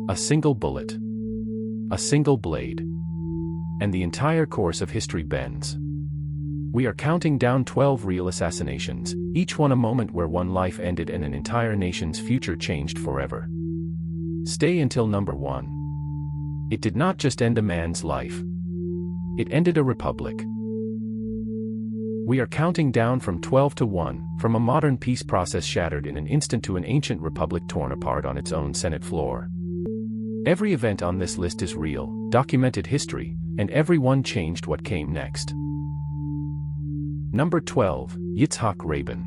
A single bullet. A single blade. And the entire course of history bends. We are counting down 12 real assassinations, each one a moment where one life ended and an entire nation's future changed forever. Stay until number 1. It did not just end a man's life. It ended a republic. We are counting down from 12 to 1, from a modern peace process shattered in an instant to an ancient republic torn apart on its own Senate floor. Every event on this list is real, documented history, and every one changed what came next. Number 12, Yitzhak Rabin.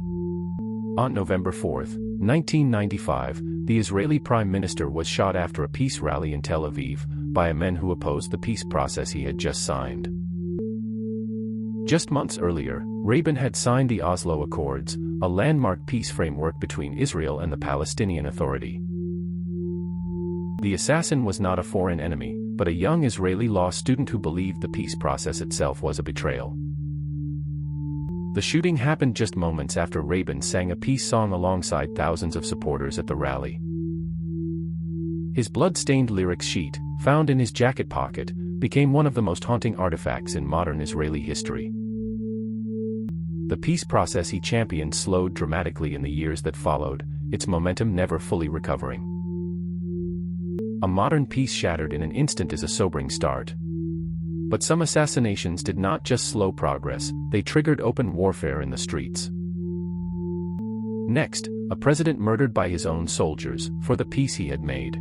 On November 4, 1995, the Israeli Prime Minister was shot after a peace rally in Tel Aviv by a man who opposed the peace process he had just signed. Just months earlier, Rabin had signed the Oslo Accords, a landmark peace framework between Israel and the Palestinian Authority. The assassin was not a foreign enemy, but a young Israeli law student who believed the peace process itself was a betrayal. The shooting happened just moments after Rabin sang a peace song alongside thousands of supporters at the rally. His blood-stained lyrics sheet, found in his jacket pocket, became one of the most haunting artifacts in modern Israeli history. The peace process he championed slowed dramatically in the years that followed, its momentum never fully recovering. A modern peace shattered in an instant is a sobering start. But some assassinations did not just slow progress, they triggered open warfare in the streets. Next, a president murdered by his own soldiers, for the peace he had made.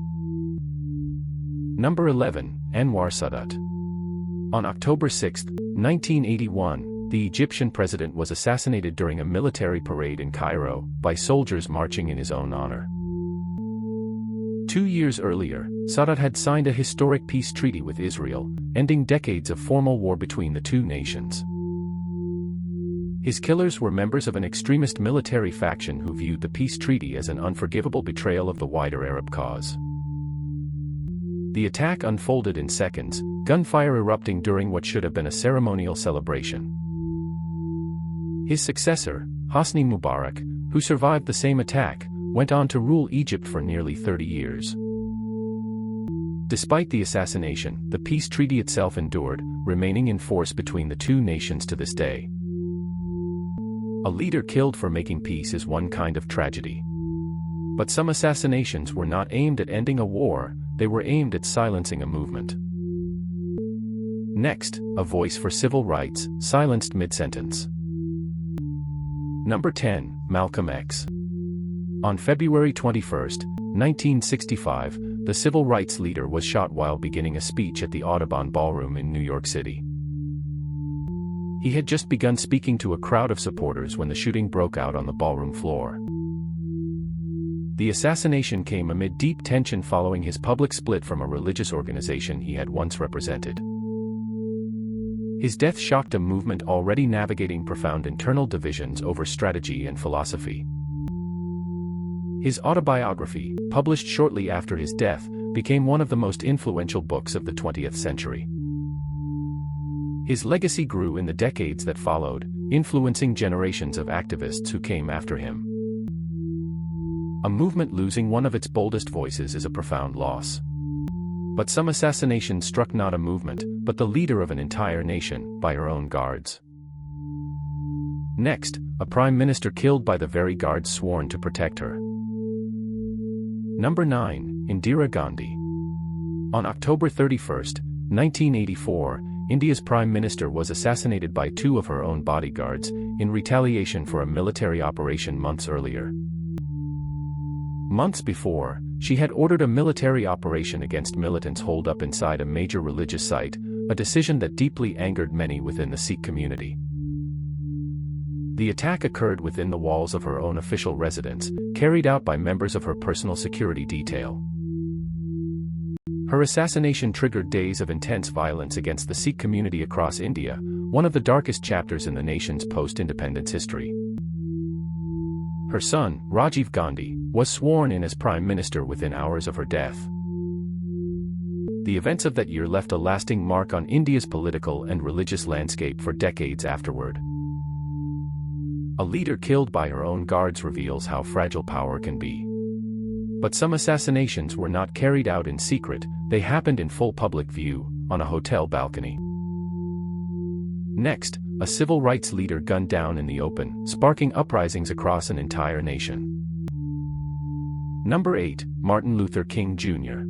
Number 11, Anwar Sadat. On October 6, 1981, the Egyptian president was assassinated during a military parade in Cairo, by soldiers marching in his own honor. 2 years earlier, Sadat had signed a historic peace treaty with Israel, ending decades of formal war between the two nations. His killers were members of an extremist military faction who viewed the peace treaty as an unforgivable betrayal of the wider Arab cause. The attack unfolded in seconds, gunfire erupting during what should have been a ceremonial celebration. His successor, Hosni Mubarak, who survived the same attack, went on to rule Egypt for nearly 30 years. Despite the assassination, the peace treaty itself endured, remaining in force between the two nations to this day. A leader killed for making peace is one kind of tragedy. But some assassinations were not aimed at ending a war, they were aimed at silencing a movement. Next, a voice for civil rights, silenced mid-sentence. Number 10, Malcolm X. On February 21, 1965, the civil rights leader was shot while beginning a speech at the Audubon Ballroom in New York City. He had just begun speaking to a crowd of supporters when the shooting broke out on the ballroom floor. The assassination came amid deep tension following his public split from a religious organization he had once represented. His death shocked a movement already navigating profound internal divisions over strategy and philosophy. His autobiography, published shortly after his death, became one of the most influential books of the 20th century. His legacy grew in the decades that followed, influencing generations of activists who came after him. A movement losing one of its boldest voices is a profound loss. But some assassinations struck not a movement, but the leader of an entire nation, by her own guards. Next, a prime minister killed by the very guards sworn to protect her. Number 9, Indira Gandhi. On October 31, 1984, India's prime minister was assassinated by 2 of her own bodyguards, in retaliation for a military operation months earlier. Months before, she had ordered a military operation against militants holed up inside a major religious site, a decision that deeply angered many within the Sikh community. The attack occurred within the walls of her own official residence, carried out by members of her personal security detail. Her assassination triggered days of intense violence against the Sikh community across India, one of the darkest chapters in the nation's post-independence history. Her son, Rajiv Gandhi, was sworn in as prime minister within hours of her death. The events of that year left a lasting mark on India's political and religious landscape for decades afterward. A leader killed by her own guards reveals how fragile power can be. But some assassinations were not carried out in secret, they happened in full public view, on a hotel balcony. Next, a civil rights leader gunned down in the open, sparking uprisings across an entire nation. Number 8, Martin Luther King Jr.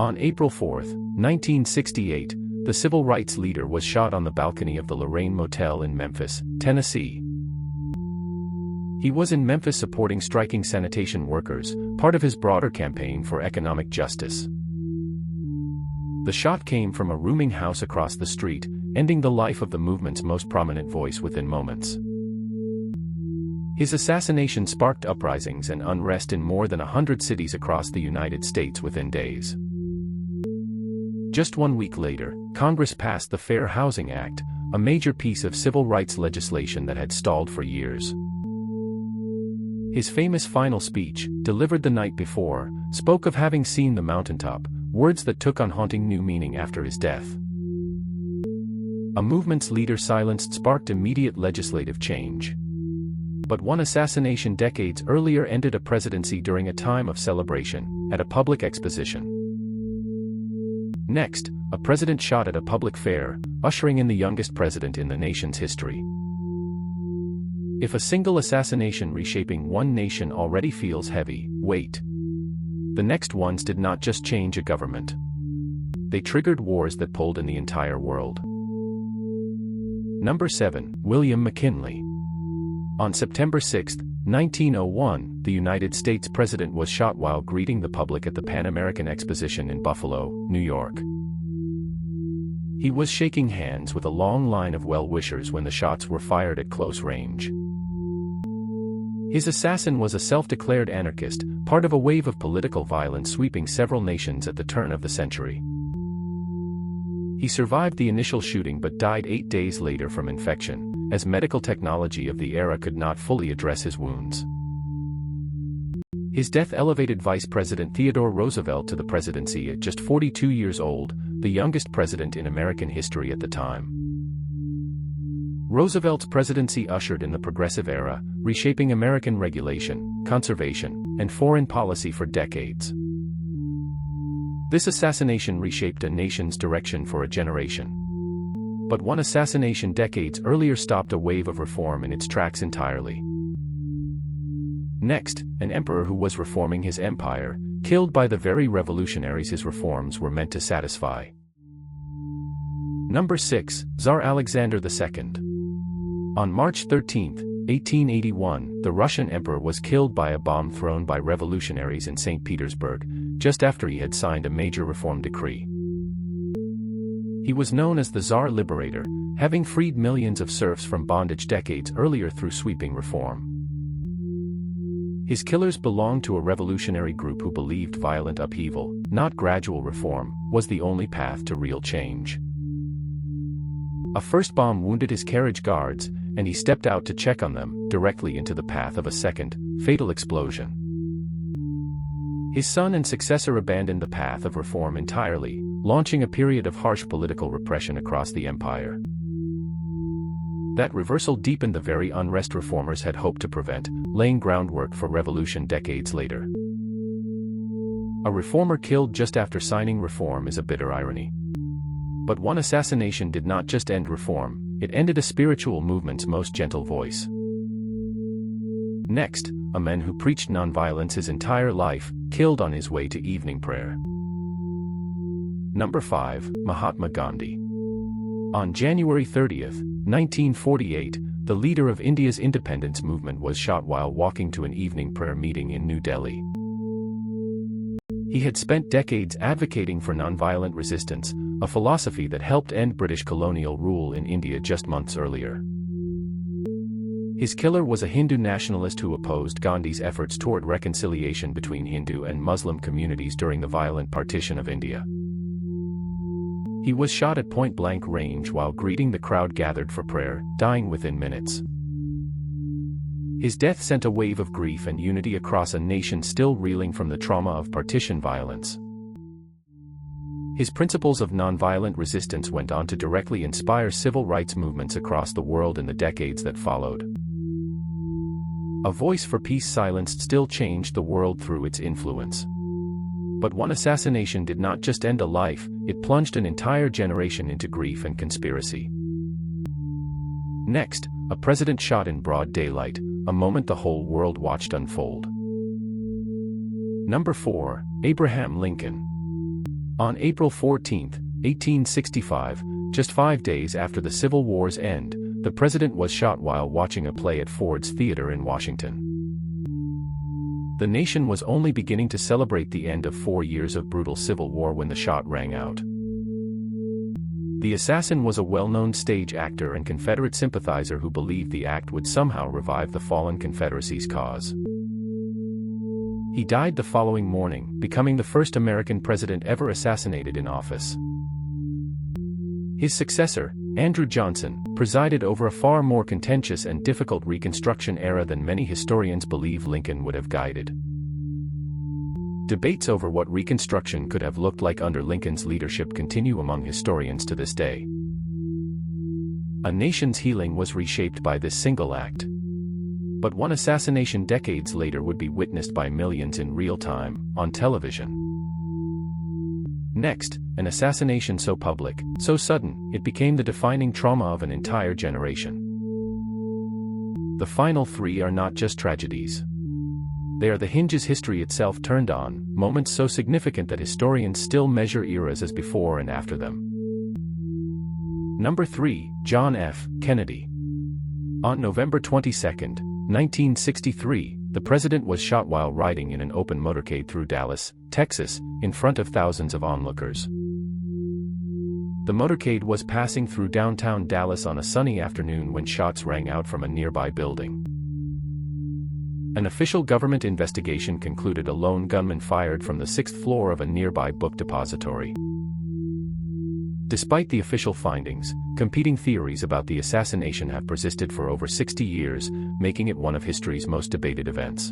On April 4, 1968, the civil rights leader was shot on the balcony of the Lorraine Motel in Memphis, Tennessee. He was in Memphis supporting striking sanitation workers, part of his broader campaign for economic justice. The shot came from a rooming house across the street, ending the life of the movement's most prominent voice within moments. His assassination sparked uprisings and unrest in more than 100 cities across the United States within days. Just 1 week later, Congress passed the Fair Housing Act, a major piece of civil rights legislation that had stalled for years. His famous final speech, delivered the night before, spoke of having seen the mountaintop, words that took on haunting new meaning after his death. A movement's leader silenced sparked immediate legislative change. But one assassination decades earlier ended a presidency during a time of celebration, at a public exposition. Next, a president shot at a public fair, ushering in the youngest president in the nation's history. If a single assassination reshaping one nation already feels heavy, wait. The next ones did not just change a government. They triggered wars that pulled in the entire world. Number 7, William McKinley. On September 6, 1901, the United States president was shot while greeting the public at the Pan American Exposition in Buffalo, New York. He was shaking hands with a long line of well-wishers when the shots were fired at close range. His assassin was a self-declared anarchist, part of a wave of political violence sweeping several nations at the turn of the century. He survived the initial shooting but died 8 days later from infection, as medical technology of the era could not fully address his wounds. His death elevated Vice President Theodore Roosevelt to the presidency at just 42 years old, the youngest president in American history at the time. Roosevelt's presidency ushered in the progressive era, reshaping American regulation, conservation, and foreign policy for decades. This assassination reshaped a nation's direction for a generation. But one assassination decades earlier stopped a wave of reform in its tracks entirely. Next, an emperor who was reforming his empire, killed by the very revolutionaries his reforms were meant to satisfy. Number 6, Tsar Alexander II. On March 13, 1881, the Russian emperor was killed by a bomb thrown by revolutionaries in St. Petersburg, just after he had signed a major reform decree. He was known as the Tsar Liberator, having freed millions of serfs from bondage decades earlier through sweeping reform. His killers belonged to a revolutionary group who believed violent upheaval, not gradual reform, was the only path to real change. A first bomb wounded his carriage guards, and he stepped out to check on them, directly into the path of a second, fatal explosion. His son and successor abandoned the path of reform entirely, launching a period of harsh political repression across the empire. That reversal deepened the very unrest reformers had hoped to prevent, laying groundwork for revolution decades later. A reformer killed just after signing reform is a bitter irony. But one assassination did not just end reform, it ended a spiritual movement's most gentle voice. Next, a man who preached nonviolence his entire life, killed on his way to evening prayer. Number 5, Mahatma Gandhi. On January 30, 1948, the leader of India's independence movement was shot while walking to an evening prayer meeting in New Delhi. He had spent decades advocating for nonviolent resistance, a philosophy that helped end British colonial rule in India just months earlier. His killer was a Hindu nationalist who opposed Gandhi's efforts toward reconciliation between Hindu and Muslim communities during the violent partition of India. He was shot at point-blank range while greeting the crowd gathered for prayer, dying within minutes. His death sent a wave of grief and unity across a nation still reeling from the trauma of partition violence. His principles of nonviolent resistance went on to directly inspire civil rights movements across the world in the decades that followed. A voice for peace silenced still changed the world through its influence. But one assassination did not just end a life, it plunged an entire generation into grief and conspiracy. Next, a president shot in broad daylight, a moment the whole world watched unfold. Number 4. Abraham Lincoln. On April 14, 1865, just 5 days after the Civil War's end, the president was shot while watching a play at Ford's Theater in Washington. The nation was only beginning to celebrate the end of 4 years of brutal civil war when the shot rang out. The assassin was a well-known stage actor and Confederate sympathizer who believed the act would somehow revive the fallen Confederacy's cause. He died the following morning, becoming the first American president ever assassinated in office. His successor, Andrew Johnson, presided over a far more contentious and difficult Reconstruction era than many historians believe Lincoln would have guided. Debates over what Reconstruction could have looked like under Lincoln's leadership continue among historians to this day. A nation's healing was reshaped by this single act. But one assassination decades later would be witnessed by millions in real time, on television. Next, an assassination so public, so sudden, it became the defining trauma of an entire generation. The final 3 are not just tragedies. They are the hinges history itself turned on, moments so significant that historians still measure eras as before and after them. Number 3. John F. Kennedy. On November 22, 1963, the president was shot while riding in an open motorcade through Dallas, Texas, in front of thousands of onlookers. The motorcade was passing through downtown Dallas on a sunny afternoon when shots rang out from a nearby building. An official government investigation concluded a lone gunman fired from the 6th floor of a nearby book depository. Despite the official findings, competing theories about the assassination have persisted for over 60 years, making it one of history's most debated events.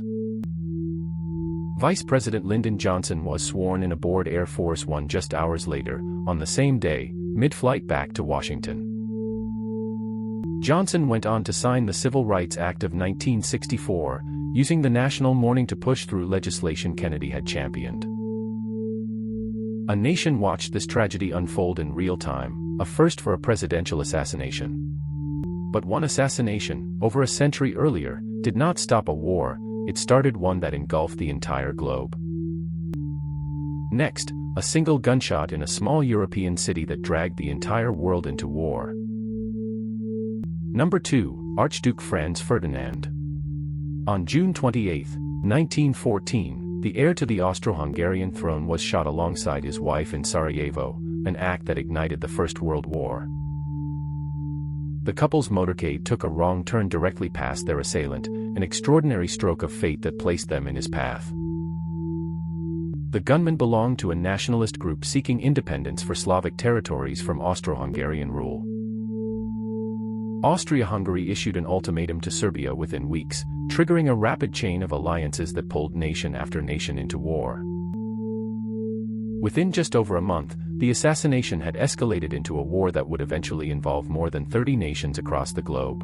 Vice President Lyndon Johnson was sworn in aboard Air Force One just hours later, on the same day, mid-flight back to Washington. Johnson went on to sign the Civil Rights Act of 1964, using the national mourning to push through legislation Kennedy had championed. A nation watched this tragedy unfold in real time, a first for a presidential assassination. But one assassination, over a century earlier, did not stop a war, it started one that engulfed the entire globe. Next, a single gunshot in a small European city that dragged the entire world into war. Number 2. Archduke Franz Ferdinand. On June 28, 1914, the heir to the Austro-Hungarian throne was shot alongside his wife in Sarajevo, an act that ignited the First World War. The couple's motorcade took a wrong turn directly past their assailant, an extraordinary stroke of fate that placed them in his path. The gunman belonged to a nationalist group seeking independence for Slavic territories from Austro-Hungarian rule. Austria-Hungary issued an ultimatum to Serbia within weeks, triggering a rapid chain of alliances that pulled nation after nation into war. Within just over a month, the assassination had escalated into a war that would eventually involve more than 30 nations across the globe.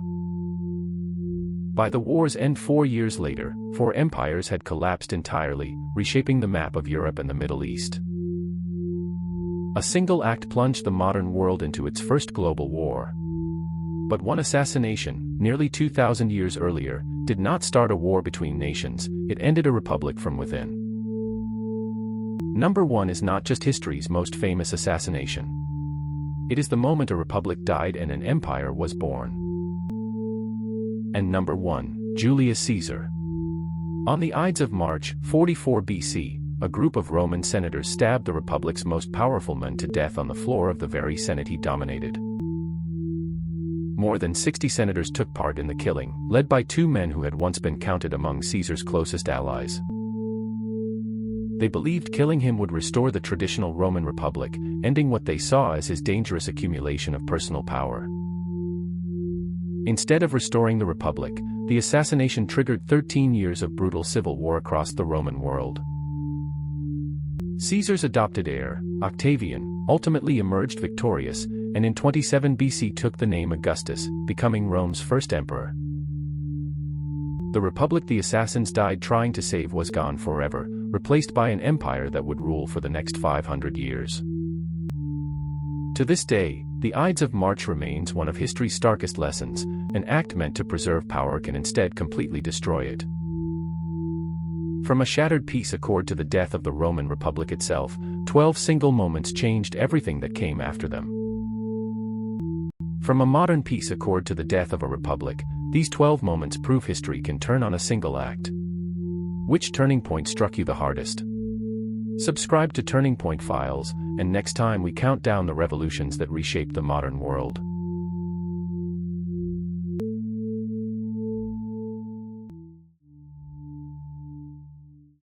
By the war's end 4 years later, 4 empires had collapsed entirely, reshaping the map of Europe and the Middle East. A single act plunged the modern world into its first global war. But one assassination, nearly 2,000 years earlier, did not start a war between nations, it ended a republic from within. Number 1 is not just history's most famous assassination. It is the moment a republic died and an empire was born. And number 1, Julius Caesar. On the Ides of March, 44 BC, a group of Roman senators stabbed the republic's most powerful man to death on the floor of the very senate he dominated. More than 60 senators took part in the killing, led by 2 men who had once been counted among Caesar's closest allies. They believed killing him would restore the traditional Roman Republic, ending what they saw as his dangerous accumulation of personal power. Instead of restoring the Republic, the assassination triggered 13 years of brutal civil war across the Roman world. Caesar's adopted heir, Octavian, ultimately emerged victorious, and in 27 BC took the name Augustus, becoming Rome's first emperor. The republic the assassins died trying to save was gone forever, replaced by an empire that would rule for the next 500 years. To this day, the Ides of March remains one of history's starkest lessons. An act meant to preserve power can instead completely destroy it. From a shattered peace accord to the death of the Roman Republic itself, 12 single moments changed everything that came after them. From a modern peace accord to the death of a republic, these 12 moments prove history can turn on a single act. Which turning point struck you the hardest? Subscribe to Turning Point Files, and next time we count down the revolutions that reshaped the modern world.